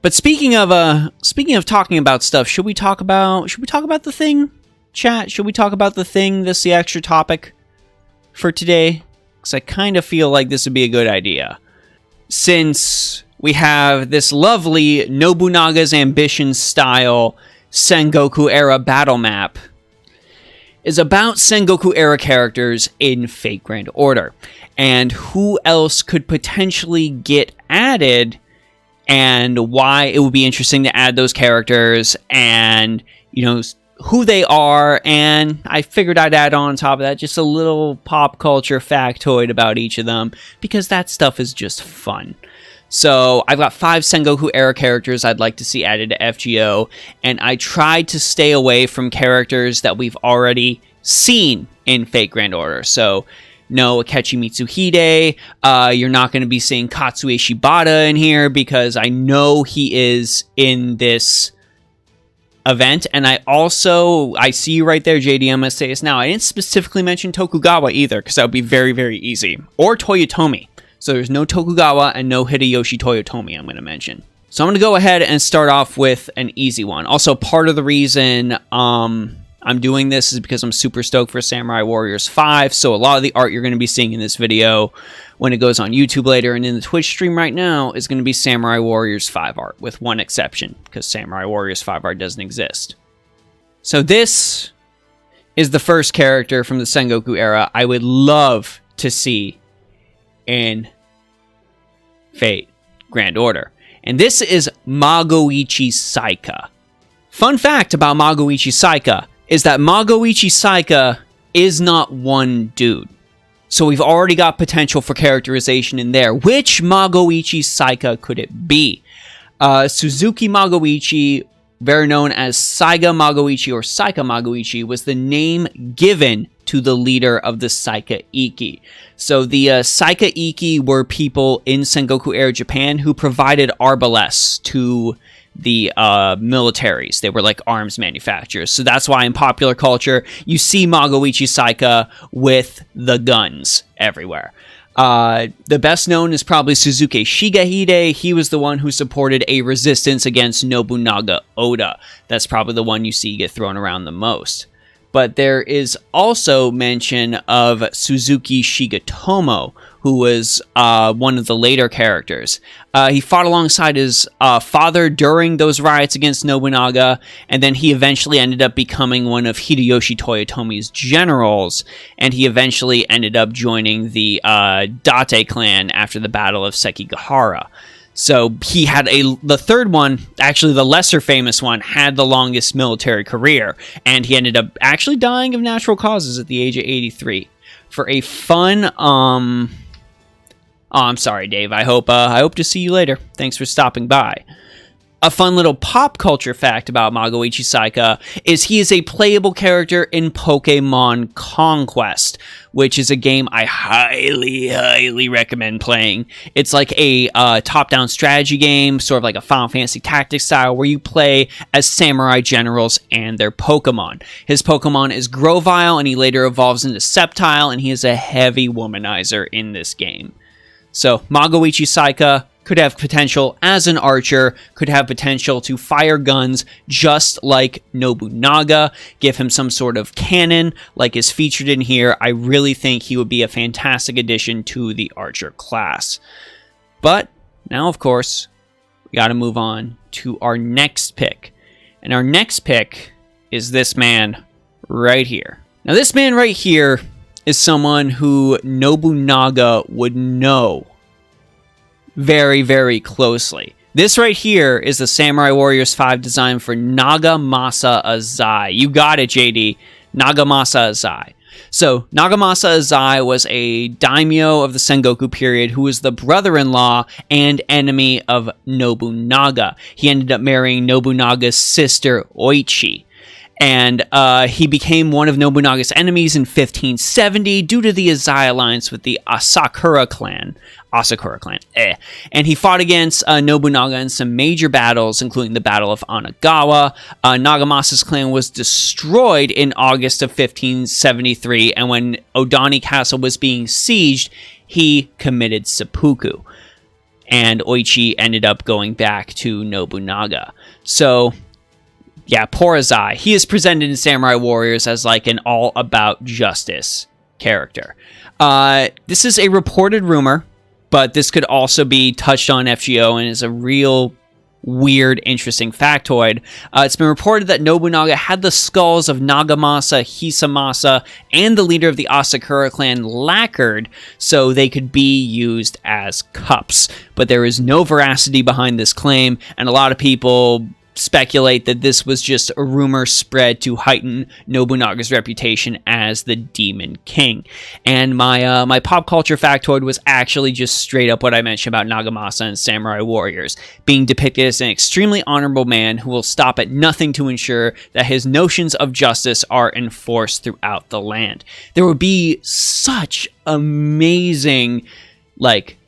But speaking of talking about stuff, should we talk about the thing, chat? Should we talk about the thing? This is the extra topic for today, because I kind of feel like this would be a good idea, since we have this lovely Nobunaga's Ambition style Sengoku era battle map is about Sengoku era characters in Fate Grand Order, and who else could potentially get added, and why it would be interesting to add those characters, and who they are. And I figured I'd add on top of that just a little pop culture factoid about each of them, because that stuff is just fun. So I've got 5 Sengoku era characters I'd like to see added to FGO, and I tried to stay away from characters that we've already seen in Fate Grand Order. So no Akechi Mitsuhide, you're not going to be seeing Katsue Shibata in here, because I know he is in this event. And I see you right there, JD, I'm going to say this now, I didn't specifically mention Tokugawa either, because that would be very, very easy. Or Toyotomi. So there's no Tokugawa and no Hideyoshi Toyotomi I'm going to mention. So I'm going to go ahead and start off with an easy one. Also, part of the reason I'm doing this is because I'm super stoked for Samurai Warriors 5. So a lot of the art you're going to be seeing in this video when it goes on YouTube later and in the Twitch stream right now is going to be Samurai Warriors 5 art, with one exception, because Samurai Warriors 5 art doesn't exist. So this is the first character from the Sengoku era I would love to see in Fate Grand Order. And this is Magoichi Saika. Fun fact about Magoichi Saika is that Magoichi Saika is not one dude. So we've already got potential for characterization in there. Which Magoichi Saika could it be? Suzuki Magoichi, better known as Saiga Magoichi or Saika Magoichi, was the name given to the leader of the Saika Ikki. So the Saika Ikki were people in Sengoku era Japan who provided arbalests to the militaries. They were like arms manufacturers. So that's why in popular culture you see Magoichi Saika with the guns everywhere. The best known is probably Suzuki Shigetomo. He was the one who supported a resistance against Nobunaga Oda. That's probably the one you see get thrown around the most. But there is also mention of Suzuki Shigetomo, who was one of the later characters. He fought alongside his father during those riots against Nobunaga, and then he eventually ended up becoming one of Hideyoshi Toyotomi's generals, and he eventually ended up joining the Dante clan after the Battle of Sekigahara. So he had the third one, actually the lesser famous one, had the longest military career, and he ended up actually dying of natural causes at the age of 83. For a fun, oh, I'm sorry, Dave. I hope to see you later. Thanks for stopping by. A fun little pop culture fact about Magoichi Saika is he is a playable character in Pokemon Conquest, which is a game I highly, highly recommend playing. It's like a top-down strategy game, sort of like a Final Fantasy Tactics style, where you play as samurai generals and their Pokemon. His Pokemon is Grovyle, and he later evolves into Sceptile, and he is a heavy womanizer in this game. So, Magoichi Saika could have potential as an archer, could have potential to fire guns just like Nobunaga, give him some sort of cannon like is featured in here. I really think he would be a fantastic addition to the archer class. But now, of course, we got to move on to our next pick. And our next pick is this man right here. Now, this man right here is someone who Nobunaga would know very, very closely. This right here is the Samurai Warriors 5 design for Nagamasa Azai. You got it, JD. Nagamasa Azai. So, Nagamasa Azai was a daimyo of the Sengoku period who was the brother-in-law and enemy of Nobunaga. He ended up marrying Nobunaga's sister, Oichi. And he became one of Nobunaga's enemies in 1570 due to the Azai alliance with the Asakura clan. And he fought against Nobunaga in some major battles, including the Battle of Onagawa. Nagamasa's clan was destroyed in August of 1573, and when Odani Castle was being sieged, he committed seppuku. and Oichi ended up going back to Nobunaga. So, yeah, poor Azai. He is presented in Samurai Warriors as like an all-about-justice character. This is a reported rumor, but this could also be touched on FGO and is a real weird, interesting factoid. It's been reported that Nobunaga had the skulls of Nagamasa, Hisamasa, and the leader of the Asakura clan lacquered so they could be used as cups. But there is no veracity behind this claim, and a lot of people speculate that this was just a rumor spread to heighten Nobunaga's reputation as the Demon King. And my pop culture factoid was actually just straight up what I mentioned about Nagamasa and Samurai Warriors, being depicted as an extremely honorable man who will stop at nothing to ensure that his notions of justice are enforced throughout the land. There would be such amazing, like,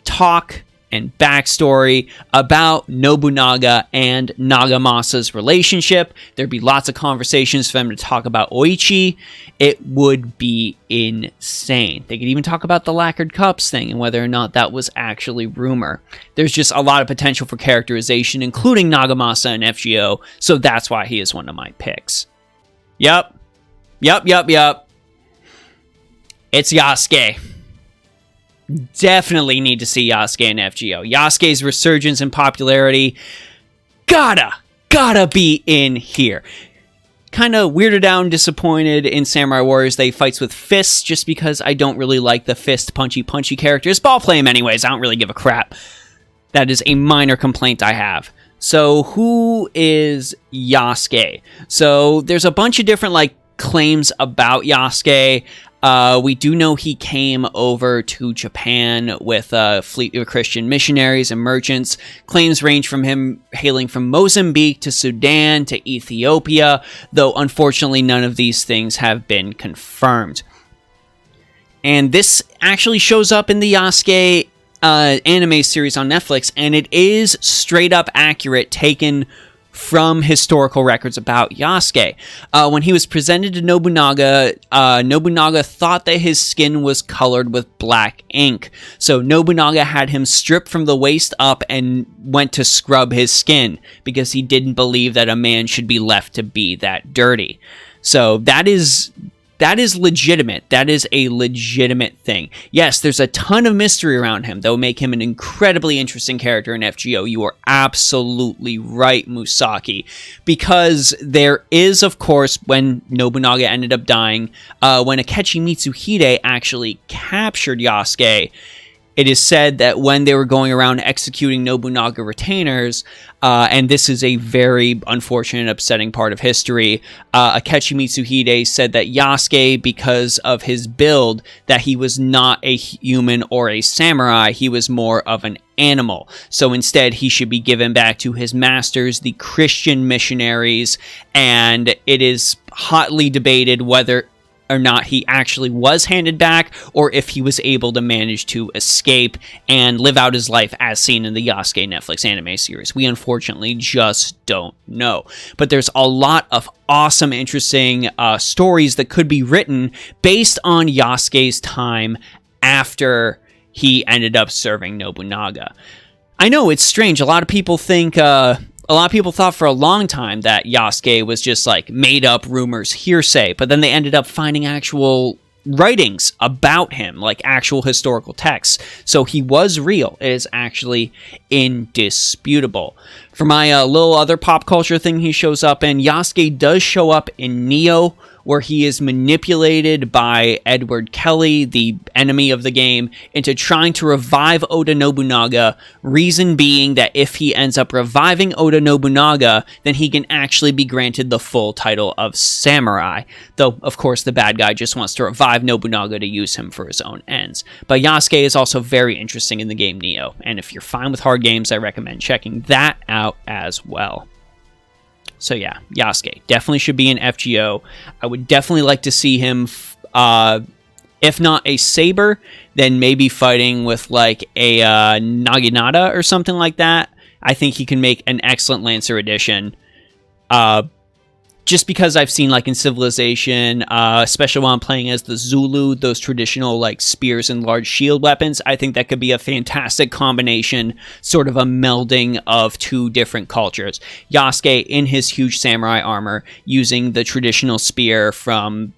talk and backstory about Nobunaga and Nagamasa's relationship. There'd be lots of conversations for them to talk about Oichi. It would be insane. They could even talk about the lacquered cups thing and whether or not that was actually rumor. There's just a lot of potential for characterization, including Nagamasa and FGO, so that's why he is one of my picks. Yup. It's Yasuke. Definitely need to see Yasuke in FGO. Yasuke's resurgence in popularity gotta be in here. Kind of weirded out and disappointed in Samurai Warriors that he fights with fists, just because I don't really like the fist punchy characters. But I'll play him anyways, I don't really give a crap. That is a minor complaint I have. So who is Yasuke? So there's a bunch of different claims about Yasuke. We do know he came over to Japan with a fleet of Christian missionaries and merchants. Claims range from him hailing from Mozambique to Sudan to Ethiopia, though unfortunately none of these things have been confirmed. And this actually shows up in the Yasuke anime series on Netflix, and it is straight up accurate, taken from historical records about Yasuke. When he was presented to Nobunaga, Nobunaga thought that his skin was colored with black ink. So Nobunaga had him stripped from the waist up and went to scrub his skin because he didn't believe that a man should be left to be that dirty. So that is legitimate. That is a legitimate thing. Yes, there's a ton of mystery around him that will make him an incredibly interesting character in FGO. You are absolutely right, Musaki. Because there is, of course, when Nobunaga ended up dying, when Akechi Mitsuhide actually captured Yasuke, it is said that when they were going around executing Nobunaga retainers, and this is a very unfortunate and upsetting part of history, Akechi Mitsuhide said that Yasuke, because of his build, that he was not a human or a samurai, he was more of an animal. So instead, he should be given back to his masters, the Christian missionaries, and it is hotly debated whether or not he actually was handed back, or if he was able to manage to escape and live out his life as seen in the Yasuke Netflix anime series. We unfortunately just don't know. But there's a lot of awesome, interesting stories that could be written based on Yasuke's time after he ended up serving Nobunaga. I know, it's strange. A lot of people thought for a long time that Yasuke was just made up rumors, hearsay, but then they ended up finding actual writings about him, actual historical texts. So he was real. It is actually indisputable. For my little other pop culture thing he shows up in, Yasuke does show up in Neo, where he is manipulated by Edward Kelly, the enemy of the game, into trying to revive Oda Nobunaga, reason being that if he ends up reviving Oda Nobunaga, then he can actually be granted the full title of samurai. Though, of course, the bad guy just wants to revive Nobunaga to use him for his own ends. But Yasuke is also very interesting in the game Neo, and if you're fine with hard games, I recommend checking that out as well. So yeah, Yasuke definitely should be in FGO. I would definitely like to see him, if not a saber, then maybe fighting with a Naginata or something like that. I think he can make an excellent Lancer addition. just because I've seen, like, in Civilization, especially while I'm playing as the Zulu, those traditional, like, spears and large shield weapons, I think that could be a fantastic combination, sort of a melding of two different cultures. Yasuke in his huge samurai armor, using the traditional spear from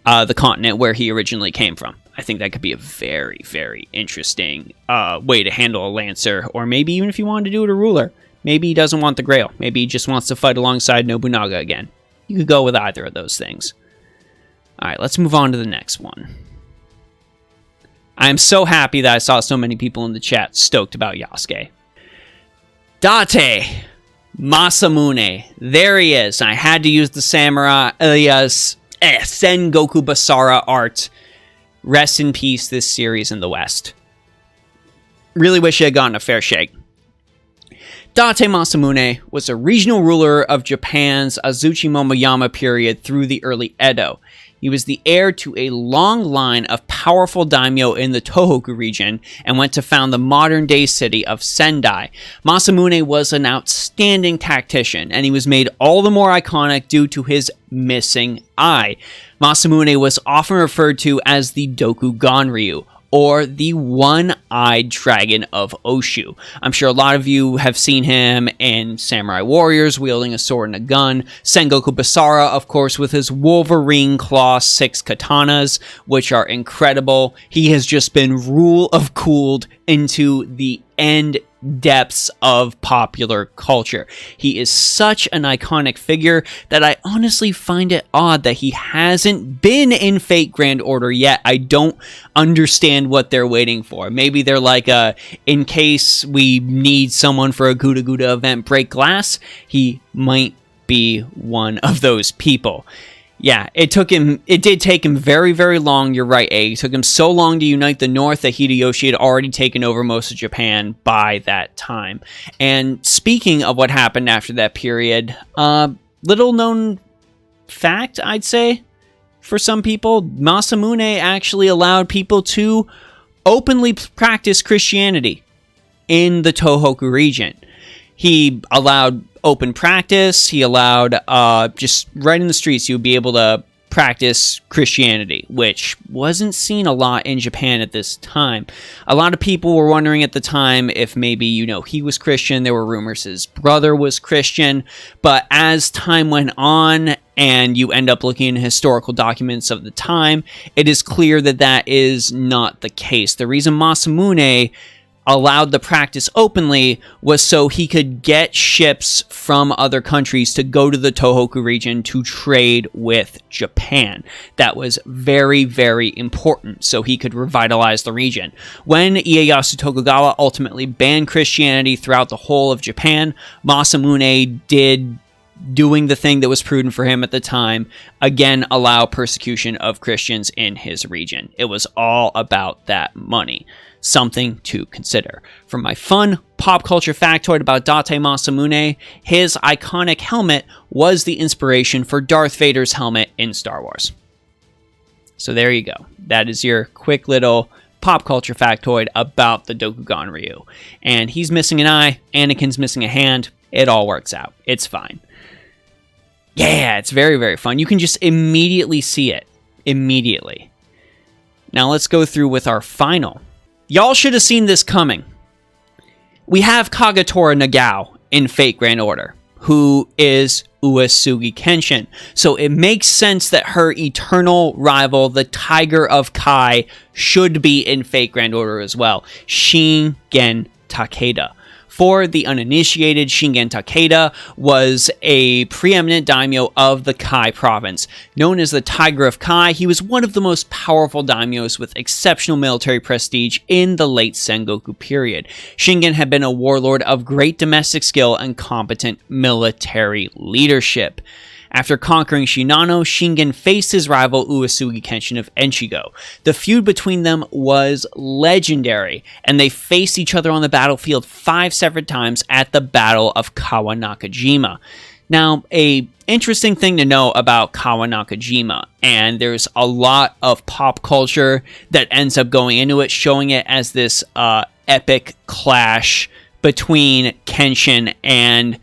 the continent where he originally came from. I think that could be a very, very interesting way to handle a Lancer, or maybe even if you wanted to do it a ruler. Maybe he doesn't want the Grail. Maybe he just wants to fight alongside Nobunaga again. You could go with either of those things. Alright, let's move on to the next one. I'm so happy that I saw so many people in the chat stoked about Yasuke. Dante Masamune. There he is. I had to use the samurai Sengoku Basara art. Rest in peace, this series in the West. Really wish he had gotten a fair shake. Dante Masamune was a regional ruler of Japan's Azuchi Momoyama period through the early Edo. He was the heir to a long line of powerful daimyo in the Tohoku region and went to found the modern-day city of Sendai. Masamune was an outstanding tactician, and he was made all the more iconic due to his missing eye. Masamune was often referred to as the Doku Ganryu, or the one-eyed dragon of Oshu. I'm sure a lot of you have seen him in Samurai Warriors, wielding a sword and a gun. Sengoku Basara, of course, with his Wolverine Claw 6 katanas, which are incredible. He has just been rule of cooled into the end depths of popular culture. He is such an iconic figure that I honestly find it odd that he hasn't been in Fate Grand Order yet. I don't understand what they're waiting for. Maybe they're like, in case we need someone for a Guda Guda event, break glass, he might be one of those people. Yeah, it did take him very, very long, you're right, Egg. It took him so long to unite the North that Hideyoshi had already taken over most of Japan by that time. And speaking of what happened after that period, little known fact, I'd say, for some people, Masamune actually allowed people to openly practice Christianity in the Tohoku region. He allowed open practice. He allowed just right in the streets, you would be able to practice Christianity, which wasn't seen a lot in Japan at this time. A lot of people were wondering at the time if maybe, he was Christian. There were rumors his brother was Christian. But as time went on and you end up looking in historical documents of the time, it is clear that that is not the case. The reason Masamune allowed the practice openly was so he could get ships from other countries to go to the Tohoku region to trade with Japan. That was very, very important, so he could revitalize the region. When Ieyasu Tokugawa ultimately banned Christianity throughout the whole of Japan, Masamune did, doing the thing that was prudent for him at the time, again allow persecution of Christians in his region. It was all about that money. Something to consider. For my fun pop culture factoid about Dante Masamune, his iconic helmet was the inspiration for Darth Vader's helmet in Star Wars. So there you go. That is your quick little pop culture factoid about the Dokugan Ryu. And he's missing an eye, Anakin's missing a hand. It all works out. It's fine. Yeah, it's very, very fun. You can just immediately see it. Immediately. Now let's go through with our final. Y'all should have seen this coming. We have Kagetora Nagao in Fate Grand Order, who is Uesugi Kenshin. So it makes sense that her eternal rival, the Tiger of Kai, should be in Fate Grand Order as well. Shin Gen Takeda. For the uninitiated, Shin Gen Takeda was a preeminent daimyo of the Kai province. Known as the Tiger of Kai, he was one of the most powerful daimyos with exceptional military prestige in the late Sengoku period. Shingen had been a warlord of great domestic skill and competent military leadership. After conquering Shinano, Shingen faced his rival Uesugi Kenshin of Enchigo. The feud between them was legendary, and they faced each other on the battlefield 5 separate times at the Battle of Kawanakajima. Now, a interesting thing to know about Kawanakajima, and there's a lot of pop culture that ends up going into it, showing it as this epic clash between Kenshin and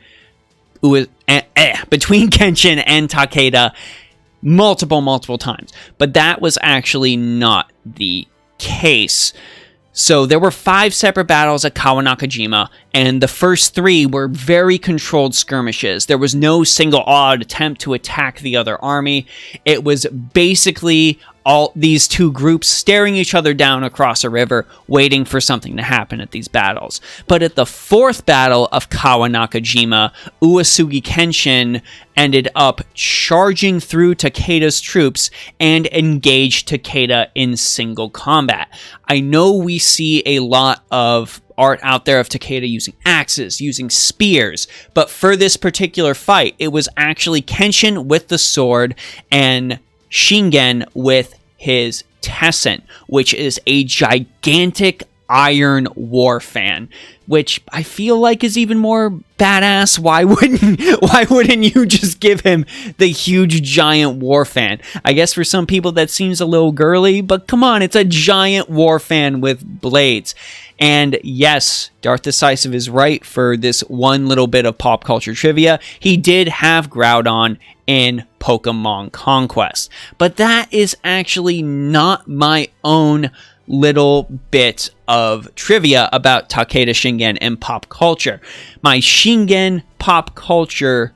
between Kenshin and Takeda multiple times. But that was actually not the case. So there were 5 separate battles at Kawanakajima, and the first 3 were very controlled skirmishes. There was no single odd attempt to attack the other army. It was basically all these 2 groups staring each other down across a river, waiting for something to happen at these battles. But at the 4th battle of Kawanakajima, Uesugi Kenshin ended up charging through Takeda's troops and engaged Takeda in single combat. I know we see a lot of art out there of Takeda using axes, using spears, but for this particular fight, it was actually Kenshin with the sword and Shingen with his Tessen, which is a gigantic iron war fan, which I feel like is even more badass. Why wouldn't you just give him the huge giant war fan? I guess for some people that seems a little girly, but come on, it's a giant war fan with blades. And yes, Darth Decisive is right for this one little bit of pop culture trivia. He did have Groudon in Pokemon Conquest. But that is actually not my own little bit of trivia about Takeda Shingen and pop culture. My Shingen pop culture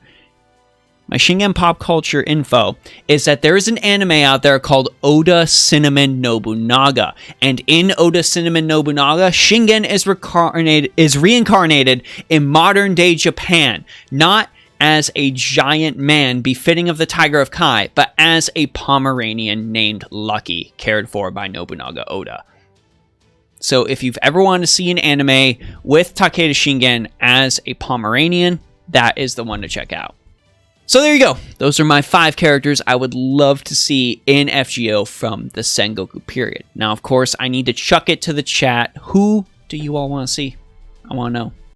info is that there is an anime out there called Oda Cinnamon Nobunaga. And in Oda Cinnamon Nobunaga, Shingen is reincarnated in modern day Japan, not as a giant man befitting of the Tiger of Kai, but as a Pomeranian named Lucky, cared for by Nobunaga Oda. So if you've ever wanted to see an anime with Takeda Shingen as a Pomeranian, that is the one to check out. So there you go. Those are my 5 characters I would love to see in FGO from the Sengoku period. Now, of course, I need to chuck it to the chat. Who do you all want to see? I want to know.